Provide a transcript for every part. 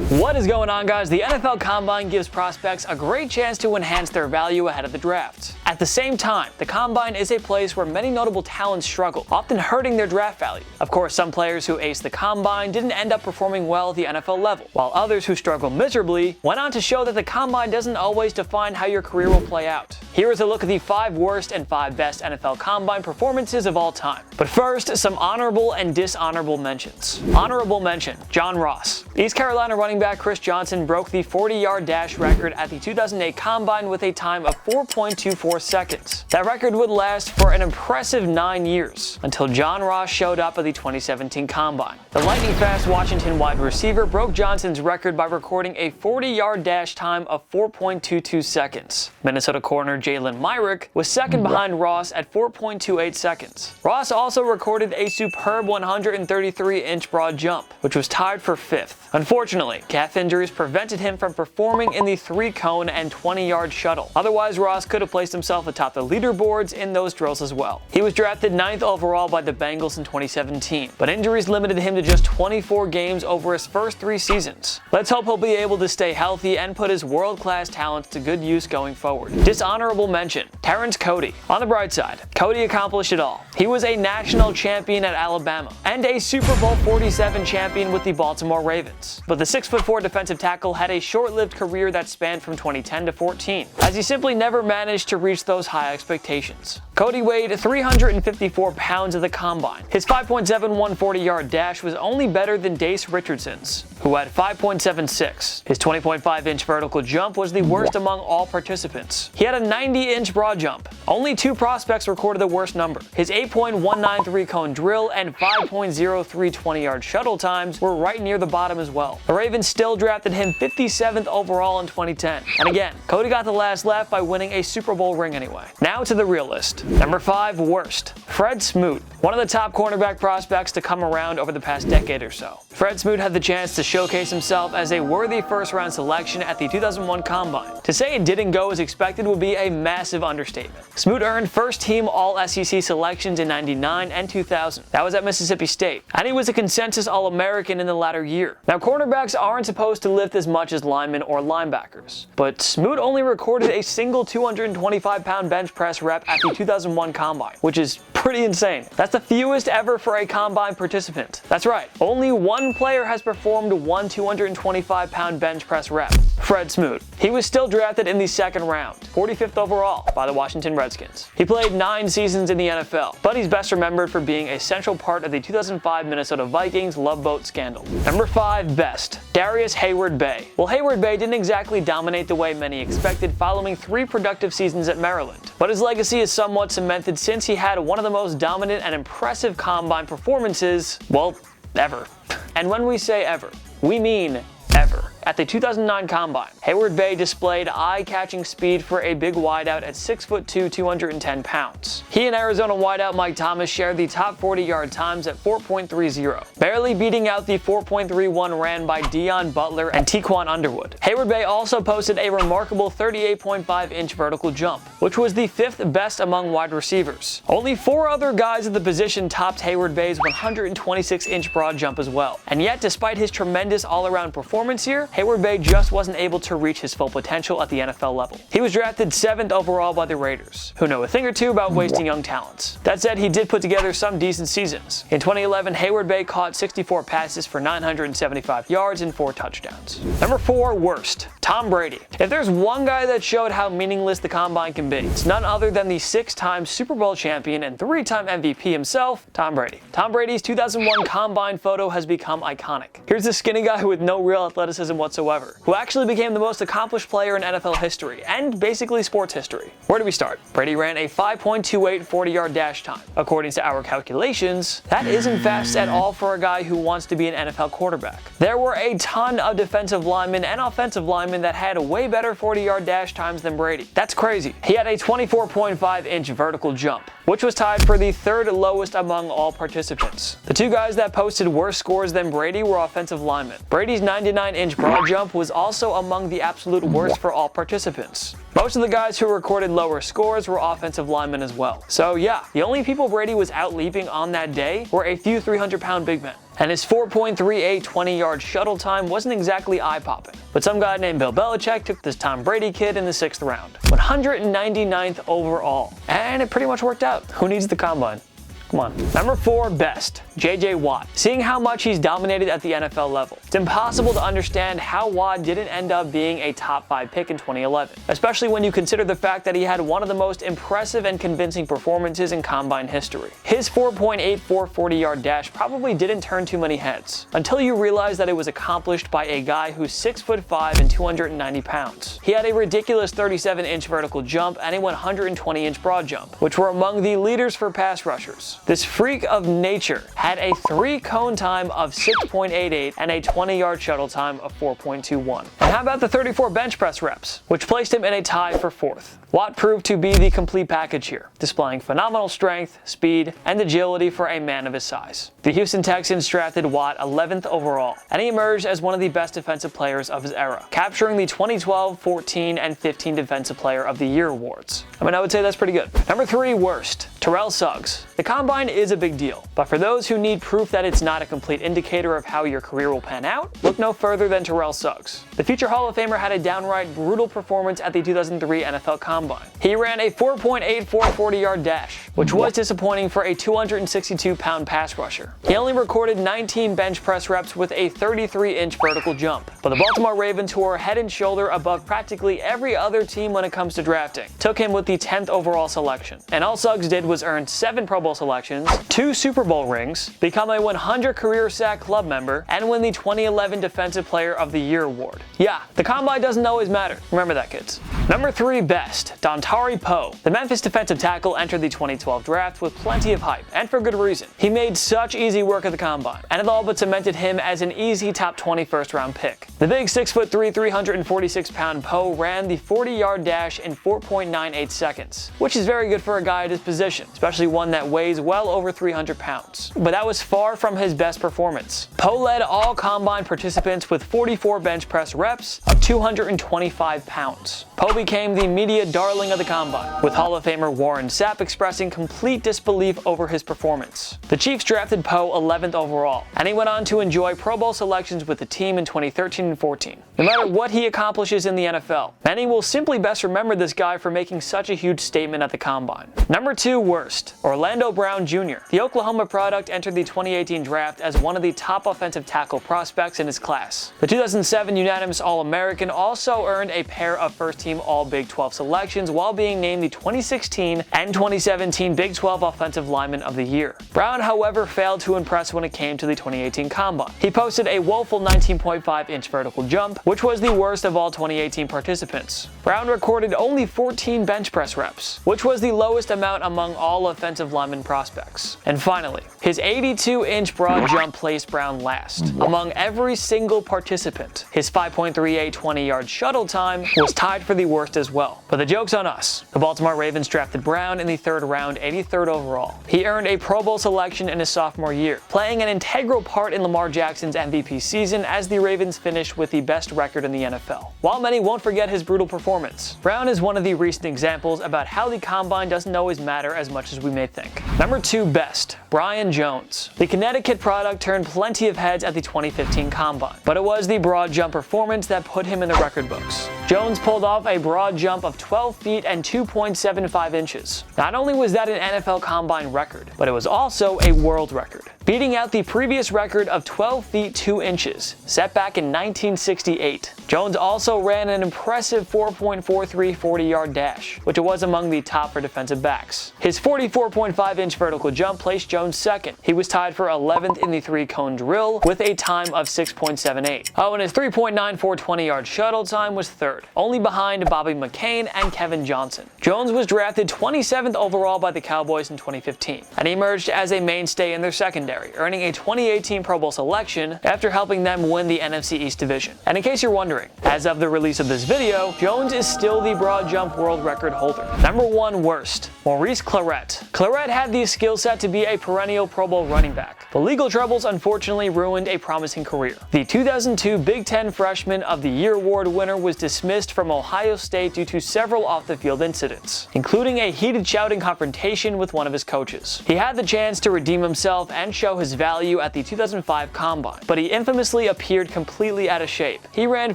What is going on, guys? The NFL Combine gives prospects a great chance to enhance their value ahead of the draft. At the same time, the Combine is a place where many notable talents struggle, often hurting their draft value. Of course, some players who aced the Combine didn't end up performing well at the NFL level, while others who struggle miserably went on to show that the Combine doesn't always define how your career will play out. Here is a look at the 5 worst and 5 best NFL Combine performances of all time. But first, some honorable and dishonorable mentions. Honorable mention, John Ross. East Carolina running back Chris Johnson broke the 40-yard dash record at the 2008 Combine with a time of 4.24 seconds. That record would last for an impressive 9 years, until John Ross showed up at the 2017 Combine. The lightning-fast Washington wide receiver broke Johnson's record by recording a 40-yard dash time of 4.22 seconds. Minnesota corner Jalen Myrick was second behind Ross at 4.28 seconds. Ross also recorded a superb 133-inch broad jump, which was tied for 5th. Unfortunately, calf injuries prevented him from performing in the 3-cone and 20-yard shuttle. Otherwise, Ross could have placed himself atop the leaderboards in those drills as well. He was drafted 9th overall by the Bengals in 2017, but injuries limited him to just 24 games over his first 3 seasons. Let's hope he'll be able to stay healthy and put his world-class talents to good use going forward. Dishonorable mention, Terrence Cody. On the bright side, Cody accomplished it all. He was a national champion at Alabama and a Super Bowl 47 champion with the Baltimore Ravens. But the 6'4" defensive tackle had a short-lived career that spanned from 2010 to 14, as he simply never managed to reach those high expectations. Cody weighed 354 pounds at the Combine. His 5.71 40-yard dash was only better than Dace Richardson's, who had 5.76. His 20.5-inch vertical jump was the worst among all participants. He had a 90-inch broad jump. Only 2 prospects recorded the worst number. His 8.193 cone drill and 5.03 20-yard shuttle times were right near the bottom as well. The Ravens still drafted him 57th overall in 2010. And again, Cody got the last laugh by winning a Super Bowl ring anyway. Now to the real list. Number 5 worst, Fred Smoot. One of the top cornerback prospects to come around over the past decade or so. Fred Smoot had the chance to showcase himself as a worthy first-round selection at the 2001 Combine. To say it didn't go as expected would be a massive understatement. Smoot earned first-team All-SEC selections in '99 and 2000. That was at Mississippi State, and he was a consensus All-American in the latter year. Now, cornerbacks aren't supposed to lift as much as linemen or linebackers, but Smoot only recorded a single 225-pound bench press rep at the 2001 Combine, which is pretty insane. That's the fewest ever for a Combine participant. That's right, only one player has performed one 225-pound bench press rep, Fred Smoot. He was still drafted in the 2nd round, 45th overall, by the Washington Redskins. He played 9 seasons in the NFL, but he's best remembered for being a central part of the 2005 Minnesota Vikings Love Boat scandal. Number 5 best, Darrius Heyward-Bey. Well, Heyward-Bey didn't exactly dominate the way many expected following 3 productive seasons at Maryland, but his legacy is somewhat cemented since he had one of the most dominant and impressive Combine performances, well, ever. And when we say ever, we mean ever. At the 2009 Combine, Heyward-Bey displayed eye-catching speed for a big wideout at 6'2", 210 pounds. He and Arizona wideout Mike Thomas shared the top 40-yard times at 4.30, barely beating out the 4.31 ran by Deion Butler and Tequan Underwood. Heyward-Bey also posted a remarkable 38.5-inch vertical jump, which was the 5th best among wide receivers. Only 4 other guys at the position topped Heyward-Bey's 126-inch broad jump as well. And yet, despite his tremendous all-around performance here, Heyward-Bey just wasn't able to reach his full potential at the NFL level. He was drafted 7th overall by the Raiders, who know a thing or two about wasting young talents. That said, he did put together some decent seasons. In 2011, Heyward-Bey caught 64 passes for 975 yards and 4 touchdowns. Number 4 worst, Tom Brady. If there's one guy that showed how meaningless the Combine can be, it's none other than the 6-time Super Bowl champion and 3-time MVP himself, Tom Brady. Tom Brady's 2001 Combine photo has become iconic. Here's the skinny guy with no real athleticism whatsoever, who actually became the most accomplished player in NFL history, and basically sports history. Where do we start? Brady ran a 5.28 40-yard dash time. According to our calculations, that isn't fast at all for a guy who wants to be an NFL quarterback. There were a ton of defensive linemen and offensive linemen that had way better 40-yard dash times than Brady. That's crazy. He had a 24.5-inch vertical jump, which was tied for the 3rd lowest among all participants. The 2 guys that posted worse scores than Brady were offensive linemen. Brady's 99-inch broad broad jump was also among the absolute worst for all participants. Most of the guys who recorded lower scores were offensive linemen as well. So yeah, the only people Brady was out leaping on that day were a few 300-pound big men. And his 4.38 20-yard shuttle time wasn't exactly eye-popping. But some guy named Bill Belichick took this Tom Brady kid in the 6th round, 199th overall. And it pretty much worked out. Who needs the combine? Come on. Number 4, best, J.J. Watt. Seeing how much he's dominated at the NFL level, it's impossible to understand how Watt didn't end up being a top 5 pick in 2011, especially when you consider the fact that he had one of the most impressive and convincing performances in combine history. His 4.84 40-yard dash probably didn't turn too many heads, until you realize that it was accomplished by a guy who's 6'5" and 290 pounds. He had a ridiculous 37-inch vertical jump and a 120-inch broad jump, which were among the leaders for pass rushers. This freak of nature had a 3-cone time of 6.88 and a 20-yard shuttle time of 4.21. And how about the 34 bench press reps, which placed him in a tie for 4th? Watt proved to be the complete package here, displaying phenomenal strength, speed, and agility for a man of his size. The Houston Texans drafted Watt 11th overall, and he emerged as one of the best defensive players of his era, capturing the 2012, 14, and 15 Defensive Player of the Year awards. I mean, I would say that's pretty good. Number 3, worst, Terrell Suggs. The combine is a big deal, but for those who need proof that it's not a complete indicator of how your career will pan out, look no further than Terrell Suggs. The future Hall of Famer had a downright brutal performance at the 2003 NFL Combine. He ran a 4.84 40-yard dash, which was disappointing for a 262-pound pass rusher. He only recorded 19 bench press reps with a 33-inch vertical jump, but the Baltimore Ravens, who are head and shoulder above practically every other team when it comes to drafting, took him with the 10th overall selection. And all Suggs did was earn 7 Pro Bowl selections, 2 Super Bowl rings, become a 100 career sack club member, and win the 2011 Defensive Player of the Year award. Yeah, the combine doesn't always matter. Remember that, kids. Number 3, best, Dontari. The Memphis defensive tackle entered the 2012 draft with plenty of hype, and for good reason. He made such easy work at the combine, and it all but cemented him as an easy top 20 first-round pick. The big 6'3", 346-pound Poe ran the 40-yard dash in 4.98 seconds, which is very good for a guy at his position, especially one that weighs well over 300 pounds. But that was far from his best performance. Poe led all combine participants with 44 bench press reps of 225 pounds. Poe became the media darling of the combine, with Hall of Famer Warren Sapp expressing complete disbelief over his performance. The Chiefs drafted Poe 11th overall, and he went on to enjoy Pro Bowl selections with the team in 2013 and 14. No matter what he accomplishes in the NFL, many will simply best remember this guy for making such a huge statement at the combine. Number 2, worst, Orlando Brown Jr. The Oklahoma product entered the 2018 draft as one of the top offensive tackle prospects in his class. The 2007 unanimous All-American also earned a pair of first-team All-Big 12 selections while being named the 2016 and 2017 Big 12 Offensive Lineman of the Year. Brown, however, failed to impress when it came to the 2018 Combine. He posted a woeful 19.5-inch vertical jump, which was the worst of all 2018 participants. Brown recorded only 14 bench press reps, which was the lowest amount among all offensive lineman prospects. And finally, his 82-inch broad jump placed Brown last among every single participant. His 5.38 20-yard shuttle time was tied for the worst as well. But the joke's on us. The Baltimore Ravens drafted Brown in the 3rd round, 83rd overall. He earned a Pro Bowl selection in his sophomore year, playing an integral part in Lamar Jackson's MVP season as the Ravens finished with the best record in the NFL. While many won't forget his brutal performance, Brown is one of the recent examples about how the combine doesn't always matter as much as we may think. Number 2, best, Brian Jones. The Connecticut product turned plenty of heads at the 2015 Combine, but it was the broad jump performance that put him in the record books. Jones pulled off a broad jump of 12 feet and 2.75 inches. Not only was that an NFL Combine record, but it was also a world record, beating out the previous record of 12 feet 2 inches, set back in 1968. Jones also ran an impressive 4.43 40-yard dash, which was among the top for defensive backs. His 44.5-inch vertical jump placed Jones second. He was tied for 11th in the 3-cone drill with a time of 6.78. Oh, and his 3.94 20-yard shuttle time was third, only behind Bobby McCain and Kevin Johnson. Jones was drafted 27th overall by the Cowboys in 2015, and he emerged as a mainstay in their secondary. secondary, earning a 2018 Pro Bowl selection after helping them win the NFC East Division. And in case you're wondering, as of the release of this video, Jones is still the broad jump world record holder. Number 1 worst, Maurice Clarett. Clarett had the skill set to be a perennial Pro Bowl running back, but legal troubles unfortunately ruined a promising career. The 2002 Big Ten Freshman of the Year award winner was dismissed from Ohio State due to several off-the-field incidents, including a heated shouting confrontation with one of his coaches. He had the chance to redeem himself and show his value at the 2005 Combine, but he infamously appeared completely out of shape. He ran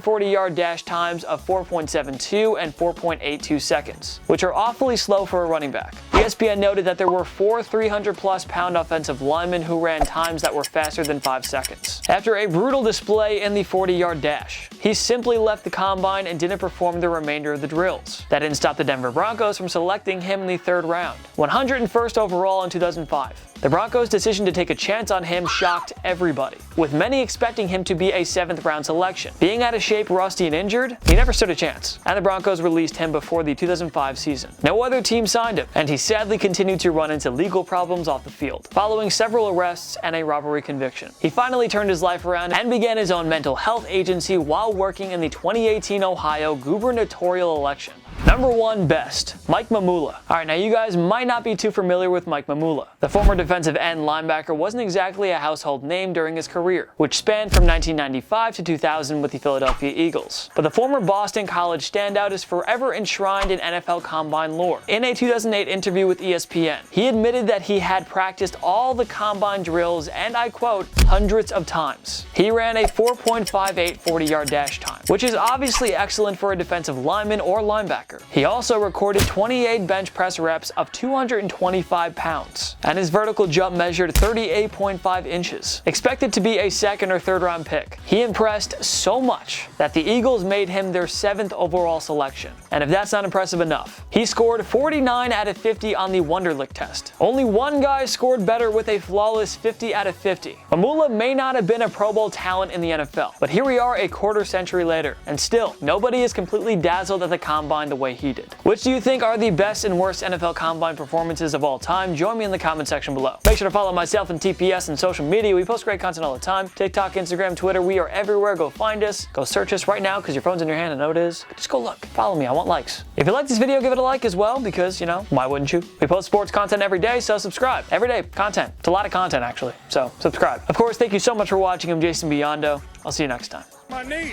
40-yard dash times of 4.72 and 4.82 seconds, which are awfully slow for a running back. ESPN noted that there were 4 300-plus pound offensive linemen who ran times that were faster than 5 seconds. After a brutal display in the 40-yard dash, he simply left the Combine and didn't perform the remainder of the drills. That didn't stop the Denver Broncos from selecting him in the 3rd round, 101st overall in 2005. The Broncos' decision to take a chance on him shocked everybody, with many expecting him to be a 7th round selection. Being out of shape, rusty, and injured, he never stood a chance, and the Broncos released him before the 2005 season. No other team signed him, and he sadly continued to run into legal problems off the field, following several arrests and a robbery conviction. He finally turned his life around and began his own mental health agency while working in the 2018 Ohio gubernatorial election. Number 1 best, Mike Mamula. Alright, now you guys might not be too familiar with Mike Mamula. The former defensive end linebacker wasn't exactly a household name during his career, which spanned from 1995 to 2000 with the Philadelphia Eagles. But the former Boston College standout is forever enshrined in NFL Combine lore. In a 2008 interview with ESPN, he admitted that he had practiced all the Combine drills, and I quote, hundreds of times. He ran a 4.58 40-yard dash time, which is obviously excellent for a defensive lineman or linebacker. He also recorded 28 bench press reps of 225 pounds, and his vertical jump measured 38.5 inches. Expected to be a 2nd or 3rd round pick, he impressed so much that the Eagles made him their 7th overall selection. And if that's not impressive enough, he scored 49 out of 50 on the Wonderlic test. Only one guy scored better with a flawless 50 out of 50. Mamula may not have been a Pro Bowl talent in the NFL, but here we are a quarter century later, and still, nobody is completely dazzled at the Combine the way he did. Which do you think are the best and worst NFL Combine performances of all time? Join me in the comment section below. Make sure to follow myself and TPS on social media. We post great content all the time. TikTok, Instagram, Twitter, we are everywhere. Go find us. Go search us right now because your phone's in your hand. I know it is. Just go look. Follow me. I want likes. If you like this video, give it a like as well because, you know, why wouldn't you? We post sports content every day, so subscribe. Everyday content. It's a lot of content actually, so subscribe. Of course, thank you so much for watching. I'm Jason Biondo. I'll see you next time. My knee.